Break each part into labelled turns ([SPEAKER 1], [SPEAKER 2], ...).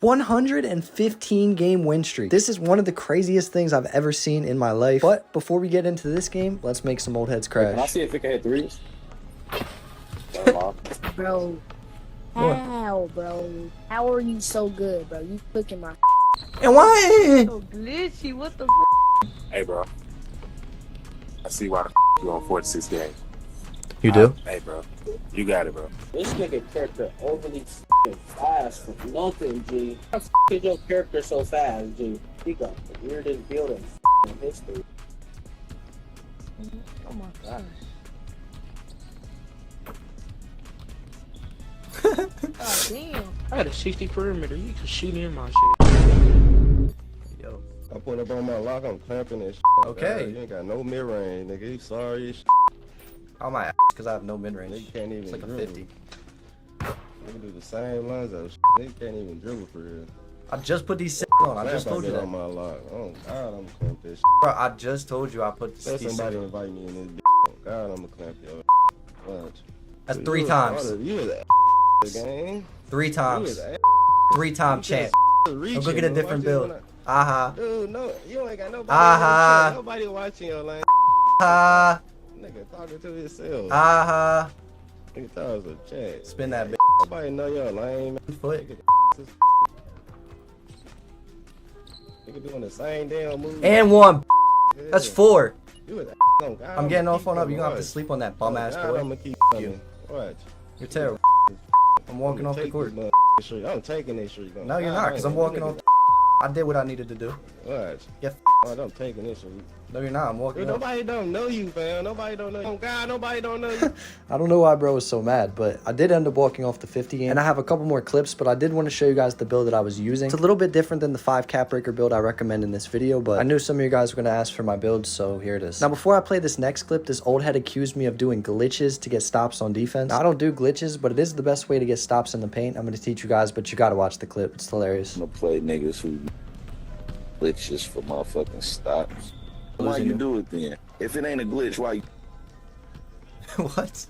[SPEAKER 1] 115 game win streak. This is one of the craziest things I've ever seen in my life. But before we get into this game, let's make some old heads crash.
[SPEAKER 2] Can I see if it can hit threes?
[SPEAKER 3] Bro, how, bro? How are you so good, bro? You cooking my
[SPEAKER 1] And why?
[SPEAKER 3] so glitchy, what the
[SPEAKER 2] Hey, bro. I see why you on 46 games.
[SPEAKER 1] You do?
[SPEAKER 2] Hey, bro. You got it, bro.
[SPEAKER 4] This nigga character overly fast for nothing, G. How is your character so fast, G? He got the weirdest build in history.
[SPEAKER 3] Oh my gosh. God damn.
[SPEAKER 5] I had a 60 perimeter. You can shoot in my shit.
[SPEAKER 1] Yo.
[SPEAKER 6] I put up on my lock, I'm clamping this shit.
[SPEAKER 1] Okay.
[SPEAKER 6] You ain't got no mid-range, nigga. You sorry as shit.
[SPEAKER 1] On my ass, because I have no mid-range.
[SPEAKER 6] Nigga can't even
[SPEAKER 1] It's like a
[SPEAKER 6] dribble.
[SPEAKER 1] 50.
[SPEAKER 6] Nigga do the same lines of shit. Nigga can't even dribble for real.
[SPEAKER 1] I just put these on. I just told you
[SPEAKER 6] that.
[SPEAKER 1] that.
[SPEAKER 6] On my lock. Oh, God, I'm clamp this shit.
[SPEAKER 1] Bro, I just told you I put
[SPEAKER 6] Let
[SPEAKER 1] these.
[SPEAKER 6] somebody invite me in this bitch. Oh, God, I'm gonna clamp your watch.
[SPEAKER 1] That's 3 times.
[SPEAKER 6] You was the game.
[SPEAKER 1] 3
[SPEAKER 6] You
[SPEAKER 1] times.
[SPEAKER 6] was
[SPEAKER 1] 3-time champ.
[SPEAKER 6] reaching.
[SPEAKER 1] Go get a different build. Aha.
[SPEAKER 6] Dude, no, you ain't got nobody.
[SPEAKER 1] Aha.
[SPEAKER 6] Nobody watching your lane.
[SPEAKER 1] Aha.
[SPEAKER 6] Nigga talking to himself.
[SPEAKER 1] Aha.
[SPEAKER 6] Nigga thought it was a chat.
[SPEAKER 1] Spin that bitch.
[SPEAKER 6] Nobody know your lane, man.
[SPEAKER 1] Foot.
[SPEAKER 6] Nigga doing the same damn move.
[SPEAKER 1] And 1.
[SPEAKER 6] Yeah.
[SPEAKER 1] That's 4.
[SPEAKER 6] You was on God.
[SPEAKER 1] I'm getting off on up. You're gonna have to
[SPEAKER 6] Watch.
[SPEAKER 1] sleep on that bum ass
[SPEAKER 6] God,
[SPEAKER 1] boy.
[SPEAKER 6] I'm gonna keep
[SPEAKER 1] You.
[SPEAKER 6] Watch.
[SPEAKER 1] You're terrible. I'm walking off the
[SPEAKER 6] Take
[SPEAKER 1] court.
[SPEAKER 6] this street. I'm taking this street.
[SPEAKER 1] No, you're not, because I'm walking off. I did what I needed to do.
[SPEAKER 6] Watch.
[SPEAKER 1] Yeah.
[SPEAKER 6] Watch, I'm taking this street.
[SPEAKER 1] No, you're not. I'm walking
[SPEAKER 6] Dude,
[SPEAKER 1] off.
[SPEAKER 6] nobody don't know you, fam. Nobody don't know you. Oh, God, nobody don't know you.
[SPEAKER 1] I don't know why bro was so mad, but I did end up walking off the 50 game. And I have a couple more clips, but I did want to show you guys the build that I was using. It's a little bit different than the 5 cap breaker build I recommend in this video, but I knew some of you guys were going to ask for my build, so here it is. Now, before I play this next clip, this old head accused me of doing glitches to get stops on defense. Now, I don't do glitches, but it is the best way to get stops in the paint. I'm going to teach you guys, but you got to watch the clip. It's hilarious.
[SPEAKER 7] I'm gonna play niggas who glitches for motherfucking stops. Why
[SPEAKER 1] Losing
[SPEAKER 7] you
[SPEAKER 1] you.
[SPEAKER 7] do it then? If it ain't a glitch, why you...
[SPEAKER 1] What?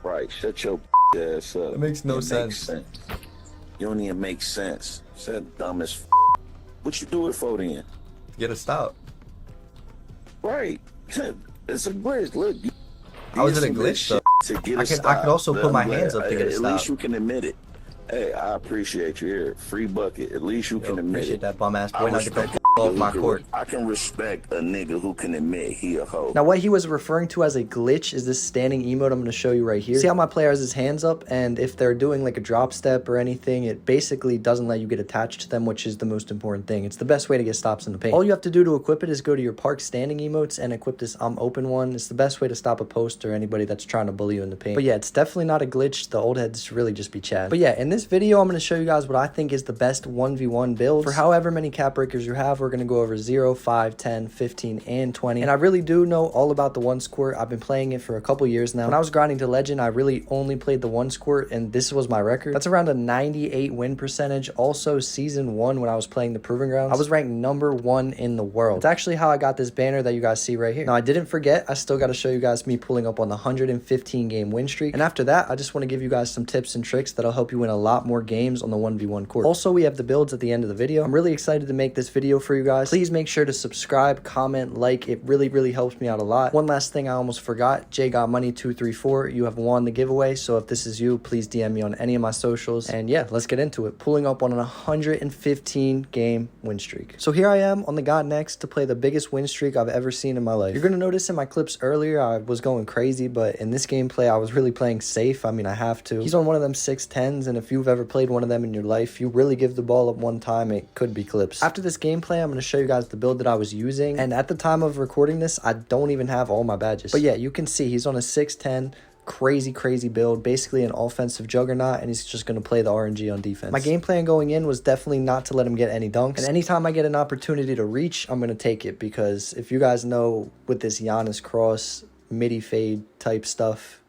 [SPEAKER 7] Right, shut your ass up.
[SPEAKER 1] That makes no
[SPEAKER 7] It
[SPEAKER 1] sense.
[SPEAKER 7] You don't even make sense. It's that dumb as What you do it for then?
[SPEAKER 1] Get a stop.
[SPEAKER 7] Right. It's a glitch. Look.
[SPEAKER 1] How is it a
[SPEAKER 7] did some
[SPEAKER 1] glitch,
[SPEAKER 7] shit to get a
[SPEAKER 1] I could
[SPEAKER 7] stop.
[SPEAKER 1] also put
[SPEAKER 7] I'm
[SPEAKER 1] my
[SPEAKER 7] glad.
[SPEAKER 1] hands up to get a
[SPEAKER 7] At
[SPEAKER 1] stop.
[SPEAKER 7] least you can admit it. Hey, I appreciate you here. Free bucket. At least you
[SPEAKER 1] Yo,
[SPEAKER 7] can admit
[SPEAKER 1] appreciate
[SPEAKER 7] it.
[SPEAKER 1] that bum ass
[SPEAKER 7] I
[SPEAKER 1] boy. Now get the
[SPEAKER 7] respect
[SPEAKER 1] off
[SPEAKER 7] who
[SPEAKER 1] my
[SPEAKER 7] can-
[SPEAKER 1] court.
[SPEAKER 7] I can respect a nigga who can admit he a hoe.
[SPEAKER 1] Now, what he was referring to as a glitch is this standing emote I'm going to show you right here. See how my player has his hands up, and if they're doing like a drop step or anything, it basically doesn't let you get attached to them, which is the most important thing. It's the best way to get stops in the paint. All you have to do to equip it is go to your park standing emotes and equip this I'm open one. It's the best way to stop a post or anybody that's trying to bully you in the paint. But yeah, it's definitely not a glitch. The old heads really just be chatting. But yeah, in this video, I'm going to show you guys what I think is the best 1v1 build. For however many cap breakers you have, we're going to go over 0, 5, 10, 15, and 20. And I really do know all about the 1 squirt. I've been playing it for a couple years now. When I was grinding to legend, I really only played the 1 squirt, and this was my record. That's around a 98 win percentage. Also, season 1, when I was playing the Proving Grounds, I was ranked #1 in the world. It's actually how I got this banner that you guys see right here. Now, I didn't forget, I still got to show you guys me pulling up on the 115 game win streak. And after that, I just want to give you guys some tips and tricks that'll help you win a lot more games on the 1v1 court. Also, we have the builds at the end of the video. I'm really excited to make this video for you guys. Please make sure to subscribe, comment, like. It really helps me out a lot. One last thing I almost forgot, Jay Got Money 234. You have won the giveaway, so if this is you, please DM me on any of my socials. And yeah, let's get into it. Pulling up on an 115 game win streak. So here I am on the God Next to play the biggest win streak I've ever seen in my life. You're gonna notice in my clips earlier I was going crazy, but in this gameplay I was really playing safe. I mean, I have to. He's on one of them 6'10s, and if you've ever played one of them in your life, you really give the ball up one time, it could be clips. After this gameplay, I'm going to show you guys the build that I was using, and at the time of recording this, I don't even have all my badges. But yeah, you can see he's on a 6'10", crazy build, basically an offensive juggernaut, and he's just going to play the RNG on defense. My game plan going in was definitely not to let him get any dunks, and anytime I get an opportunity to reach, I'm going to take it, because if you guys know, with this Giannis cross, midi fade type stuff,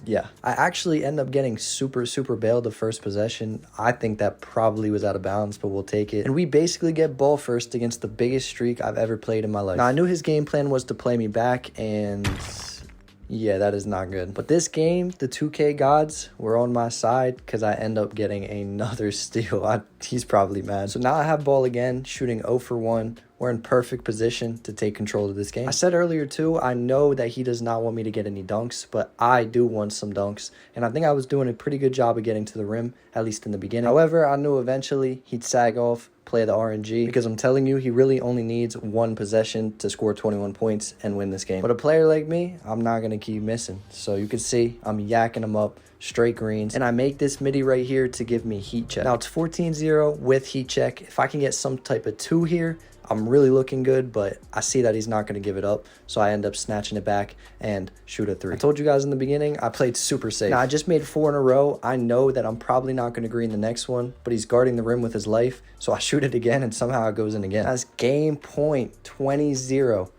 [SPEAKER 1] yeah, I actually end up getting super bailed the first possession. I think that probably was out of bounds, but we'll take it. And we basically get ball first against the biggest streak I've ever played in my life. Now, I knew his game plan was to play me back, and Yeah, that is not good. But this game, the 2K gods were on my side because I end up getting another steal. He's probably mad. So now I have ball again, shooting 0 for 1. We're in perfect position to take control of this game. I said earlier too, I know that he does not want me to get any dunks, but I do want some dunks. And I think I was doing a pretty good job of getting to the rim, at least in the beginning. However, I knew eventually he'd sag off, play the RNG, because I'm telling you, he really only needs one possession to score 21 points and win this game. But a player like me, I'm not going to keep missing. So you can see I'm yakking him up, straight greens, and I make this midi right here to give me heat check. Now it's 14-0 with heat check. If I can get some type of 2 here, I'm really looking good, but I see that he's not going to give it up, so I end up snatching it back and shoot a 3. I told you guys in the beginning, I played super safe. Now, I just made 4 in a row. I know that I'm probably not going to green the next one, but he's guarding the rim with his life, so I shoot it again, and somehow it goes in again. That's game point 20-0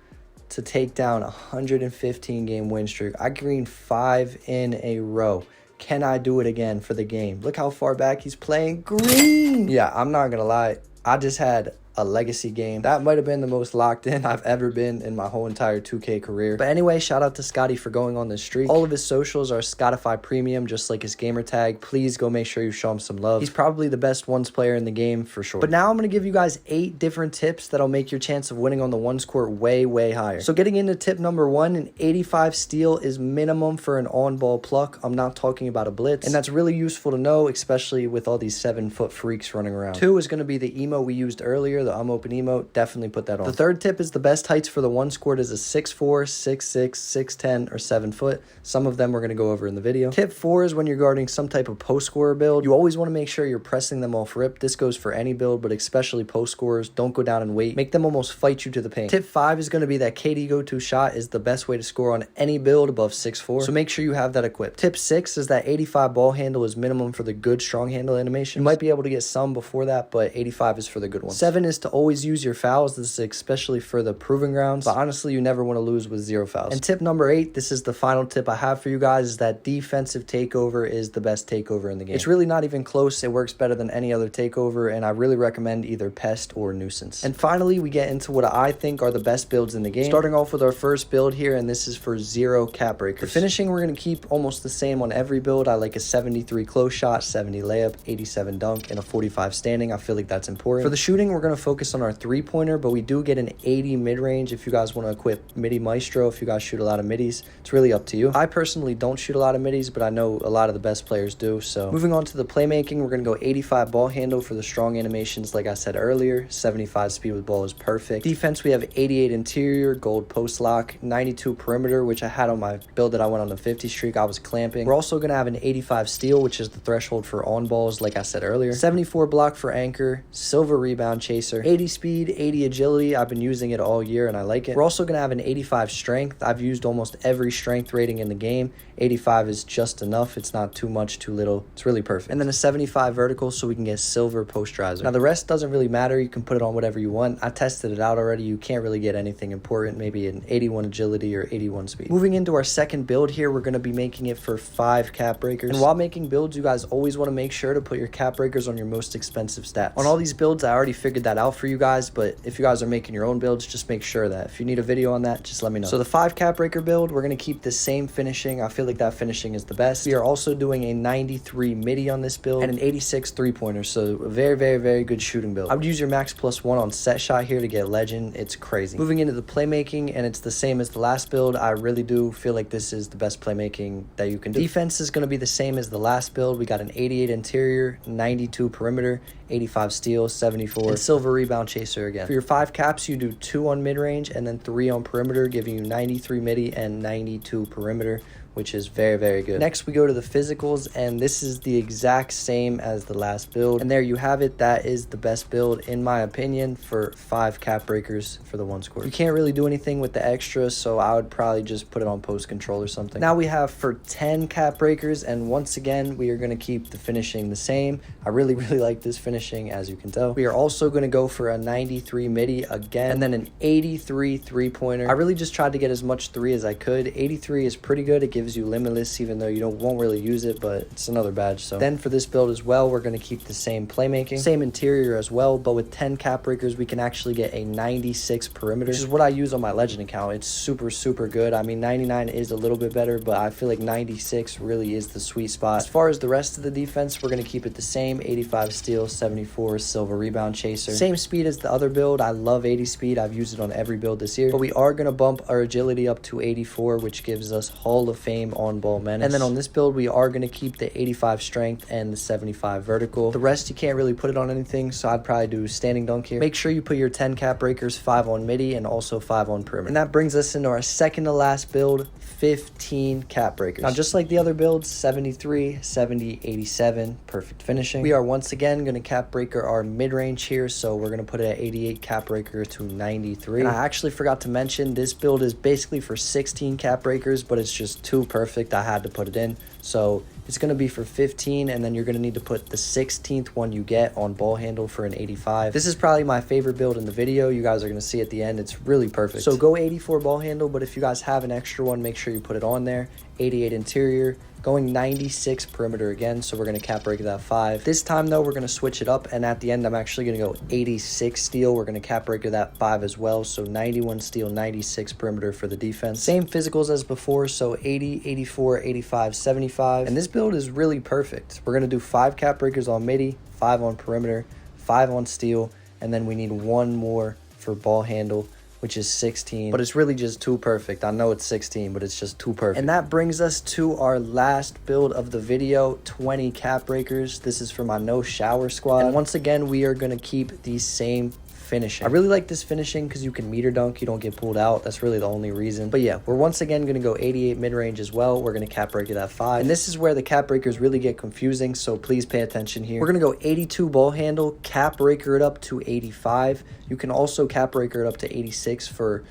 [SPEAKER 1] to take down a 115-game win streak. I greened 5 in a row. Can I do it again for the game? Look how far back he's playing green. Yeah, I'm not going to lie. I just had a legacy game. That might have been the most locked in I've ever been in my whole entire 2K career. But anyway, shout out to Scotty for going on this streak. All of his socials are Scottify Premium, just like his gamer tag. Please go make sure you show him some love. He's probably the best ones player in the game for sure. But now I'm going to give you guys 8 different tips that'll make your chance of winning on the ones court way, way higher. So getting into tip number 1, an 85 steal is minimum for an on-ball pluck. I'm not talking about a blitz. And that's really useful to know, especially with all these 7-foot freaks running around. 2 is going to be the emote we used earlier, the open emote. Definitely put that on. The third tip is the best heights for the one scored is a 6'4", 6'6", 6'10", or 7 foot. Some of them we're going to go over in the video. Tip 4 is when you're guarding some type of post scorer build, you always want to make sure you're pressing them off rip. This goes for any build, but especially post scorers. Don't go down and wait. Make them almost fight you to the paint. Tip 5 is going to be that KD go-to shot is the best way to score on any build above 6'4", so make sure you have that equipped. Tip 6 is that 85 ball handle is minimum for the good strong handle animation. You might be able to get some before that, but 85 is for the good ones. 7 is to always use your fouls. This is especially for the proving grounds, but honestly, you never want to lose with 0 fouls. And tip number 8, this is the final tip I have for you guys, is that defensive takeover is the best takeover in the game. It's really not even close. It works better than any other takeover, and I really recommend either pest or nuisance. And finally, we get into what I think are the best builds in the game. Starting off with our first build here, and this is for 0 cap breakers. The finishing, we're going to keep almost the same on every build. I like a 73 close shot, 70 layup, 87 dunk, and a 45 standing. I feel like that's important. For the shooting, we're going to focus on our 3-pointer, but we do get an 80 mid-range if you guys want to equip midi maestro. If you guys shoot a lot of middies, it's really up to you. I personally don't shoot a lot of middies, but I know a lot of the best players do. So moving on to the playmaking, we're going to go 85 ball handle for the strong animations. Like I said earlier, 75 speed with ball is perfect. Defense, we have 88 interior, gold post lock, 92 perimeter, which I had on my build that I went on the 50 streak. I was clamping. We're also going to have an 85 steal, which is the threshold for on balls, like I said earlier. 74 block for anchor, silver rebound chaser, 80 speed, 80 agility. I've been using it all year and I like it. We're also going to have an 85 strength. I've used almost every strength rating in the game. 85 is just enough. It's not too much, too little. It's really perfect. And then a 75 vertical so we can get silver posterizer. Now the rest doesn't really matter. You can put it on whatever you want. I tested it out already. You can't really get anything important. Maybe an 81 agility or 81 speed. Moving into our second build here, we're going to be making it for 5 cap breakers. And while making builds, you guys always want to make sure to put your cap breakers on your most expensive stats. On all these builds, I already figured that out for you guys, but if you guys are making your own builds, just make sure that if you need a video on that, just let me know. So the 5 cap breaker build, we're going to keep the same finishing. I feel like that finishing is the best. We are also doing a 93 midi on this build and an 86 3-pointer, so a very, very, very good shooting build. I would use your max +1 on set shot here to get legend. It's crazy. Moving into the playmaking, and it's the same as the last build. I really do feel like this is the best playmaking that you can do. Defense is going to be the same as the last build. We got an 88 interior, 92 perimeter, 85 steal, 74, and silver rebound chaser again. For your 5 caps, you do 2 on mid-range and then 3 on perimeter, giving you 93 midi and 92 perimeter, which is very, very good. Next, we go to the physicals, and this is the exact same as the last build. And there you have it. That is the best build, in my opinion, for 5 cap breakers for the one score. You can't really do anything with the extras, so I would probably just put it on post control or something. Now we have for 10 cap breakers, and once again, we are going to keep the finishing the same. I really, really like this finishing, as you can tell. We are also going to go for a 93 midi again, and then an 83 3-pointer. I really just tried to get as much 3 as I could. 83 is pretty good. It gives gives you limitless, even though you won't really use it, but it's another badge. So then for this build as well, we're going to keep the same playmaking, same interior as well, but with 10 cap breakers, we can actually get a 96 perimeter, which is what I use on my legend account. It's super good. I mean, 99 is a little bit better, but I feel like 96 really is the sweet spot. As far as the rest of the defense, we're going to keep it the same: 85 steal, 74 silver rebound chaser. Same speed as the other build. I love 80 speed. I've used it on every build this year, but we are going to bump our agility up to 84, which gives us Hall of Fame on ball menace. And then on this build, we are going to keep the 85 strength and the 75 vertical. The rest, you can't really put it on anything, so I'd probably do standing dunk here. Make sure you put your 10 cap breakers, 5 on midi and also 5 on perimeter. And that brings us into our second to last build, 15 cap breakers. Now, just like the other builds, 73, 70, 87, perfect finishing. We are once again going to cap breaker our mid-range here, so we're going to put it at 88 cap breaker to 93. And I actually forgot to mention, this build is basically for 16 cap breakers, but it's just too perfect. I had to put it in. So it's going to be for 15, and then you're going to need to put the 16th one you get on ball handle for an 85. This is probably my favorite build in the video. You guys are going to see at the end. It's really perfect. So go 84 ball handle, but if you guys have an extra one, make sure you put it on there. 88 interior, going 96 perimeter again, so we're going to cap break that 5. This time though, we're going to switch it up, and at the end I'm actually going to go 86 steal. We're going to cap break that 5 as well, so 91 steal, 96 perimeter for the defense. Same physicals as before, so 80, 84, 85, 75, and this build is really perfect. We're going to do 5 cap breakers on midi, 5 on perimeter, 5 on steal, and then we need 1 more for ball handle, which is 16, but it's really just too perfect. I know it's 16, but it's just too perfect. And that brings us to our last build of the video, 20 cap breakers. This is for my no shower squad. And once again, we are going to keep the same finishing. I really like this finishing because you can meter dunk, you don't get pulled out. That's really the only reason. But yeah, we're once again going to go 88 mid-range as well. We're going to cap break it at 5, and this is where the cap breakers really get confusing, so please pay attention here. We're going to go 82 ball handle, cap breaker it up to 85. You can also cap breaker it up to 86 for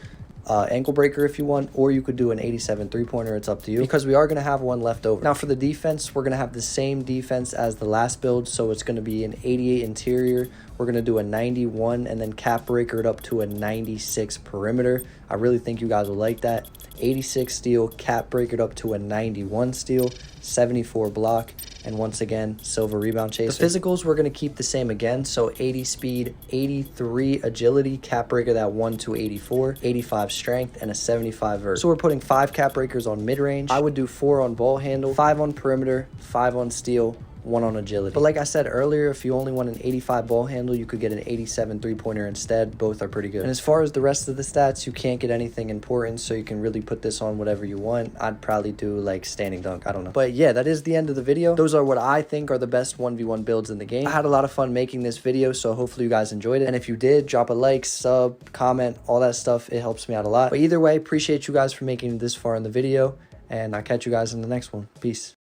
[SPEAKER 1] ankle breaker if you want, or you could do an 87 3-pointer. It's up to you, because we are going to have one left over. Now for the defense, we're going to have the same defense as the last build, so it's going to be an 88 interior. We're going to do a 91 and then cap breaker it up to a 96 perimeter. I really think you guys will like that. 86 steal, cap breaker it up to a 91 steal, 74 block, and once again, silver rebound chaser. The physicals, we're going to keep the same again, so 80 speed, 83 agility, cap breaker that 1 to 84, 85 strength, and a 75 vert. So we're putting 5 cap breakers on mid-range. I would do 4 on ball handle, 5 on perimeter, 5 on steal, 1 on agility. But like I said earlier, if you only want an 85 ball handle, you could get an 87 3-pointer instead. Both are pretty good. And as far as the rest of the stats, you can't get anything important, so you can really put this on whatever you want. I'd probably do like standing dunk, I don't know. But yeah, that is the end of the video. Those are what I think are the best 1v1 builds in the game. I had a lot of fun making this video, so hopefully you guys enjoyed it. And if you did, drop a like, sub, comment, all that stuff. It helps me out a lot. But either way, appreciate you guys for making it this far in the video, and I'll catch you guys in the next one. Peace.